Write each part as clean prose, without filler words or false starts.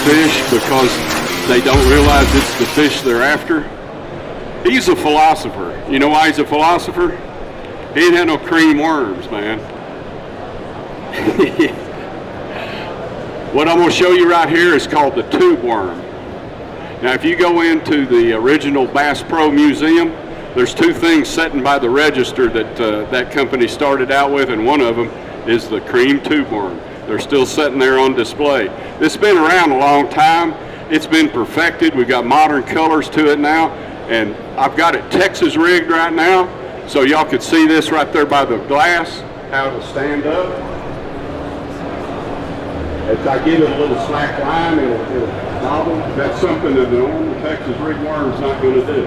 fish because they don't realize it's the fish they're after. He's a philosopher. You know why he's a philosopher? He ain't had no cream worms, man. What I'm going to show you right here is called the tube worm. Now, if you go into the original Bass Pro Museum, there's two things sitting by the register that that company started out with, and one of them is the cream tube worm. They're still sitting there on display. This has been around a long time. It's been perfected. We've got modern colors to it now, and I've got it Texas rigged right now, so y'all could see this right there by the glass, how it'll stand up. As I give it a little slack line, it'll wobble. That's something that the normal Texas rig worm's not going to do.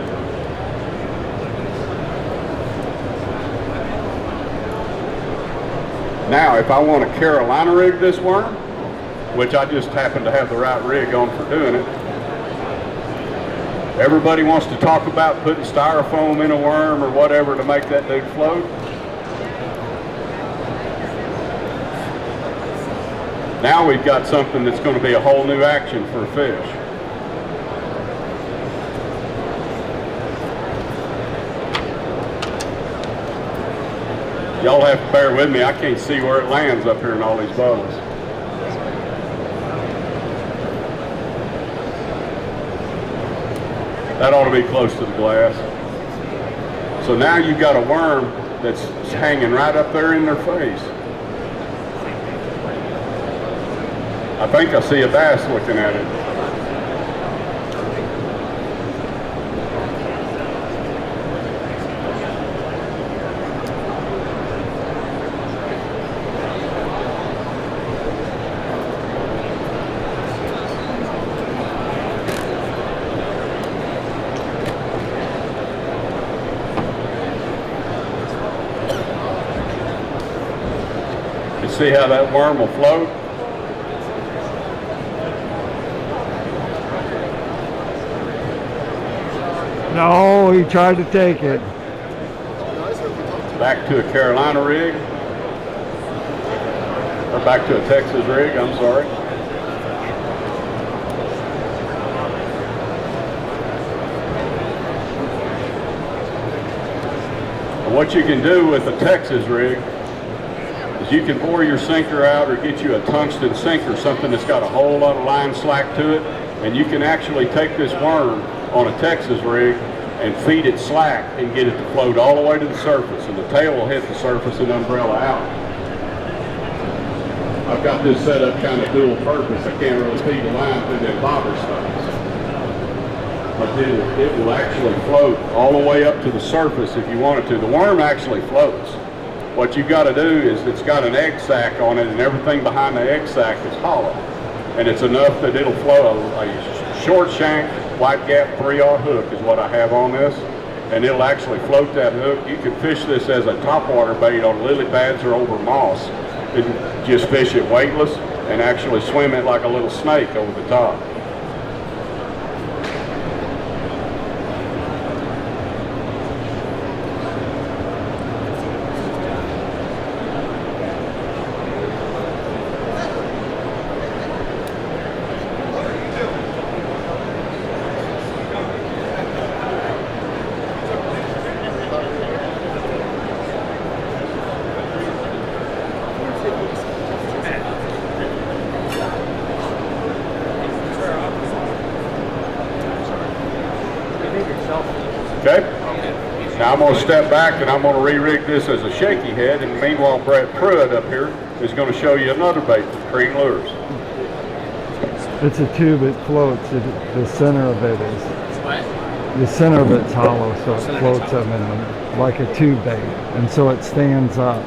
Now, if I want to Carolina rig this worm, which I just happen to have the right rig on for doing it, everybody wants to talk about putting styrofoam in a worm or whatever to make that dude float. Now we've got something that's going to be a whole new action for a fish. Y'all have to bear with me. I can't see where it lands up here in all these bottles. That ought to be close to the glass. So now you've got a worm that's hanging right up there in their face. I think I see a bass looking at it. You see how that worm will float? No, he tried to take it. Back to a Carolina rig, or back to a Texas rig, I'm sorry. And what you can do with a Texas rig is you can bore your sinker out or get you a tungsten sinker, something that's got a whole lot of line slack to it, and you can actually take this worm on a Texas rig and feed it slack and get it to float all the way to the surface, and the tail will hit the surface and umbrella out. I've got this set up kind of dual purpose. I can't really feed the line through that bobber stuff. But then it will actually float all the way up to the surface if you wanted to. The worm actually floats. What you've got to do is it's got an egg sac on it, and everything behind the egg sac is hollow. And it's enough that it'll float. A short shank white gap 3/0 hook is what I have on this, and it'll actually float that hook. You can fish this as a topwater bait on lily pads or over moss. You can just fish it weightless and actually swim it like a little snake over the top. Okay? Now I'm going to step back and I'm going to re-rig this as a shaky head, and meanwhile Preuett up here is going to show you another bait with Creme Lures. It's a tube, it floats. The center of it is. What? The center of it's hollow, so it floats up in like a tube bait, and so it stands up.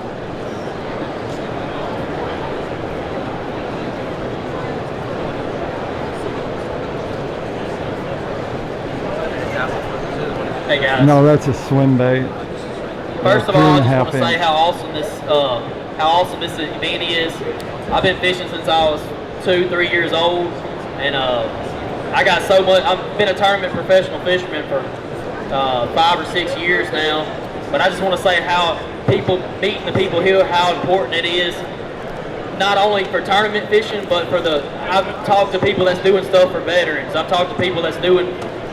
Hey guys. No, that's a Swimbait. First of all, I just want to say how awesome this event is. I've been fishing since I was 2-3 years old, and I got so much. I've been a tournament professional fisherman for 5 or 6 years now. But I just want to say how meeting the people here, how important it is. not only for tournament fishing, but for I've talked to people that's doing stuff for veterans. I've talked to people that's doing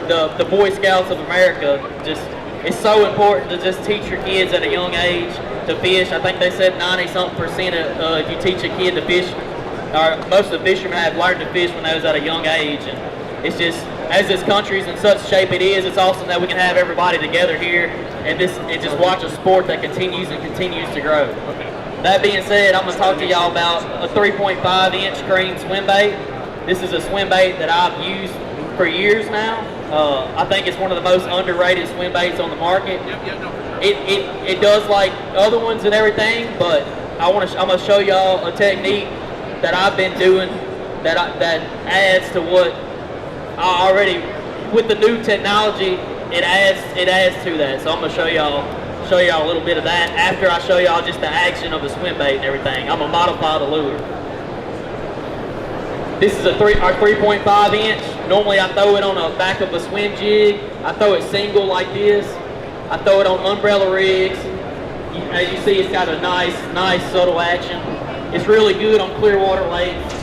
the Boy Scouts of America. Just, it's so important to just teach your kids at a young age to fish. I think they said 90-something% if you teach a kid to fish, or most of the fishermen have learned to fish when they was at a young age. And it's just, as this country's in such shape it is, it's awesome that we can have everybody together here and just watch a sport that continues and continues to grow. That being said, I'm going to talk to y'all about a 3.5-inch Creme Swimbait. This is a Swimbait that I've used for years now. I think it's one of the most underrated swimbaits on the market. It does like other ones and everything, but I'm going to show y'all a technique that I've been doing that adds to what I already, with the new technology, it adds to that. So I'm going to show y'all a little bit of that after I show y'all just the action of the Swimbait and everything. I'm going to modify the lure. This is our 3.5-inch. Normally I throw it on the back of a swim jig. I throw it single like this. I throw it on umbrella rigs. As you see, it's got a nice subtle action. It's really good on clear water lakes.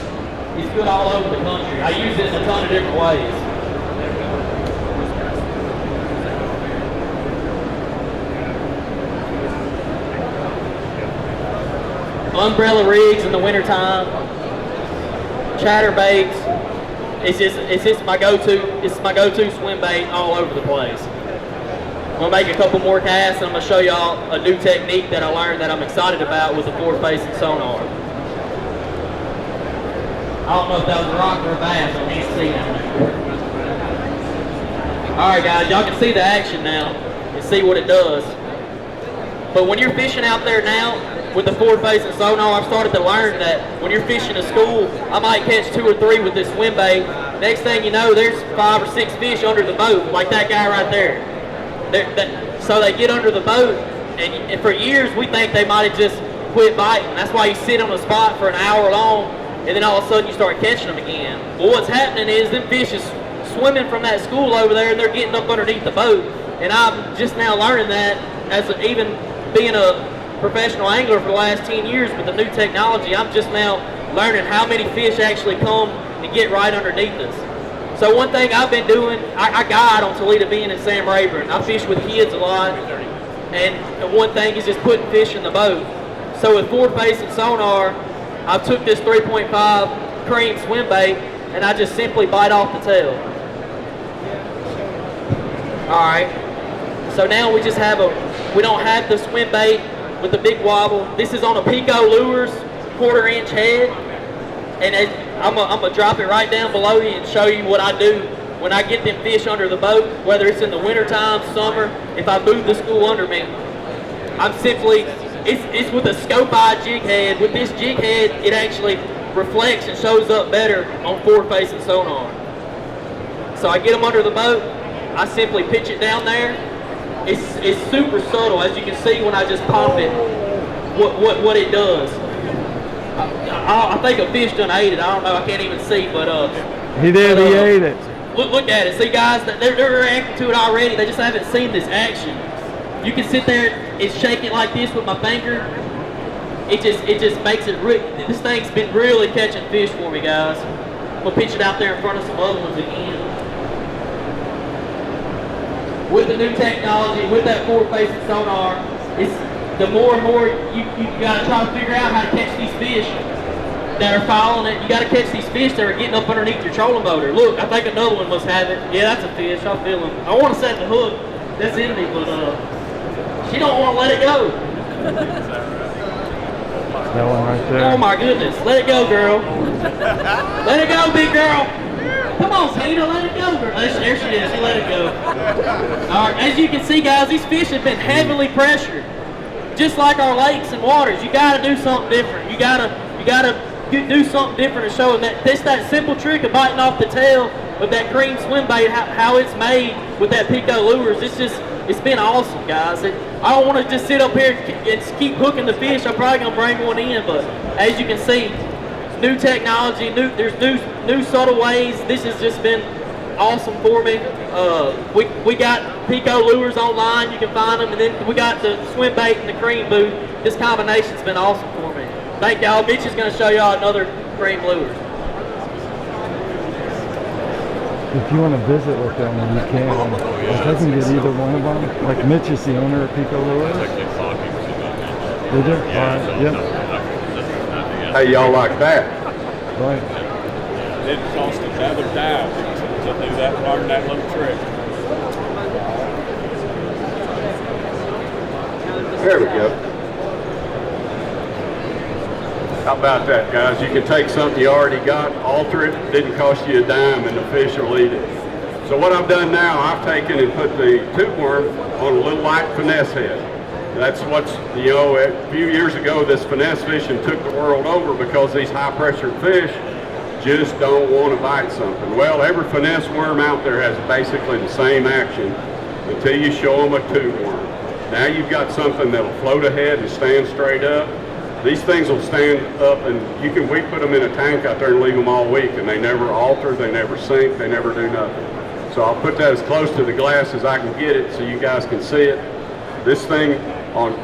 It's good all over the country. I use it in a ton of different ways. Umbrella rigs in the wintertime, chatterbaits. It's just my go-to. It's my go-to swim bait all over the place. I'm gonna make a couple more casts, and I'm gonna show y'all a new technique that I learned that I'm excited about with the forward-facing sonar. I don't know if that was a rock or a bass. I can't see that. All right, guys, y'all can see the action now and see what it does. But when you're fishing out there now, with the forward-facing sonar, I've started to learn that when you're fishing a school, I might catch 2 or 3 with this swim bait. Next thing you know, there's 5 or 6 fish under the boat, like that guy right there. So they get under the boat, and for years we think they might have just quit biting. That's why you sit on a spot for an hour long, and then all of a sudden you start catching them again. Well, what's happening is them fish is swimming from that school over there, and they're getting up underneath the boat. And I'm just now learning that, even being a professional angler for the last 10 years with the new technology, I'm just now learning how many fish actually come and get right underneath us. So one thing I've been doing, I guide on Toledo Bend and Sam Rayburn. I fish with kids a lot, and one thing is just putting fish in the boat. So with forward-facing sonar, I took this 3.5 Creme Swimbait, and I just simply bite off the tail. All right. So now we don't have the Swimbait with the big wobble. This is on a PICO Lures 1/4-inch head, and I'm gonna drop it right down below you and show you what I do when I get them fish under the boat, whether it's in the wintertime, summer, if I move the school under me. It's with a scope eye jig head. With this jig head, it actually reflects and shows up better on forward-facing sonar. So I get them under the boat, I simply pitch it down there. It's super subtle, as you can see when I just pop it, what it does. I think a fish done ate it. I don't know, I can't even see, but he did. He ate it. Look at it. See, guys, they're reacting to it already. They just haven't seen this action. You can sit there and shake it like this with my finger. It just makes it. This thing's been really catching fish for me, guys. I'm gonna pitch it out there in front of some other ones again. With the new technology, with that forward-facing sonar, the more and more you got to try to figure out how to catch these fish that are following it. You got to catch these fish that are getting up underneath your trolling motor. Look, I think another one must have it. Yeah, that's a fish. I feel him. I want to set the hook. That's in me, but she don't want to let it go. That one right there. Oh my goodness! Let it go, girl. Let it go, big girl. Come on, Tina, let it go, girl. There she is. She let it go. All right, as you can see, guys, these fish have been heavily pressured. Just like our lakes and waters, you got to do something different. You got to do something different to show them that simple trick of biting off the tail with that Creme Swimbait, how it's made with that PICO Lures. It's been awesome, guys. I don't want to just sit up here and keep hooking the fish. I'm probably gonna bring one in, but as you can see, new technology, there's new subtle ways. This has just been awesome for me. We got PICO Lures online. You can find them, and then we got the Swimbait and the Creme booth. This combination's been awesome for me. Thank y'all. Mitch is going to show y'all another Creme Lures. If you want to visit with them, then you can. Like, I can get either one of them. Like Mitch is the owner of PICO Lures. Did you? Yeah. Yep. Hey, y'all like that? Right. It cost another dime to do that, learn that little trick. There we go. How about that, guys? You can take something you already got, alter it, didn't cost you a dime, and the fish will eat it. So what I've done now, I've taken and put the tube worm on a little light finesse head. That's what's, you know, a few years ago, this finesse fishing took the world over because these high-pressured fish just don't want to bite something. Well, every finesse worm out there has basically the same action until you show them a tube worm. Now you've got something that'll float ahead and stand straight up. These things will stand up, and we put them in a tank out there and leave them all week, and they never alter, they never sink, they never do nothing. So I'll put that as close to the glass as I can get it so you guys can see it. This thing,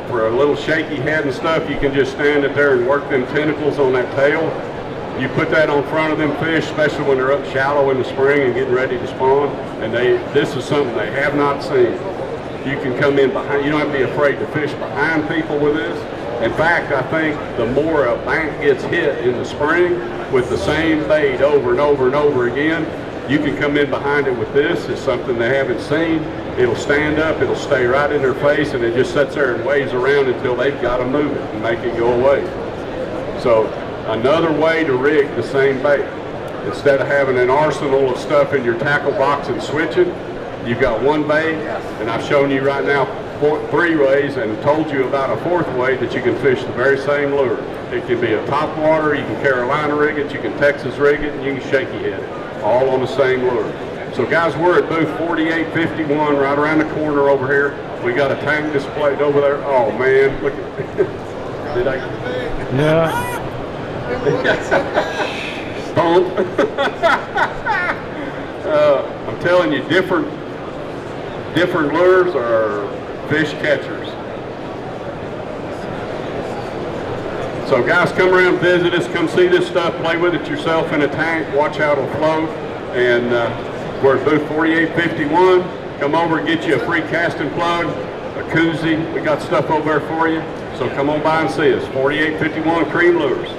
for a little shaky head and stuff, you can just stand it there and work them tentacles on that tail. You put that on front of them fish, especially when they're up shallow in the spring and getting ready to spawn, and this is something they have not seen. You can come in behind, you don't have to be afraid to fish behind people with this. In fact, I think the more a bank gets hit in the spring with the same bait over and over and over again, you can come in behind it with this. It's something they haven't seen. It'll stand up, it'll stay right in their face, and it just sits there and waves around until they've got to move it and make it go away. So another way to rig the same bait. Instead of having an arsenal of stuff in your tackle box and switching, you've got one bait, and I've shown you right now 3 ways and told you about a 4th way that you can fish the very same lure. It can be a top water, you can Carolina rig it, you can Texas rig it, and you can shaky head it, all on the same lure. So guys, we're at booth 4851 right around the corner over here. We got a tank displayed over there. Oh man, look at did I? Yeah. Pump. I'm telling you, different lures are fish catchers. So guys, come around, visit us, come see this stuff, play with it yourself in a tank, watch how it'll float. And we're at booth 4851. Come over and get you a free casting plug, a koozie. We got stuff over there for you. So come on by and see us. 4851 Creme Lures.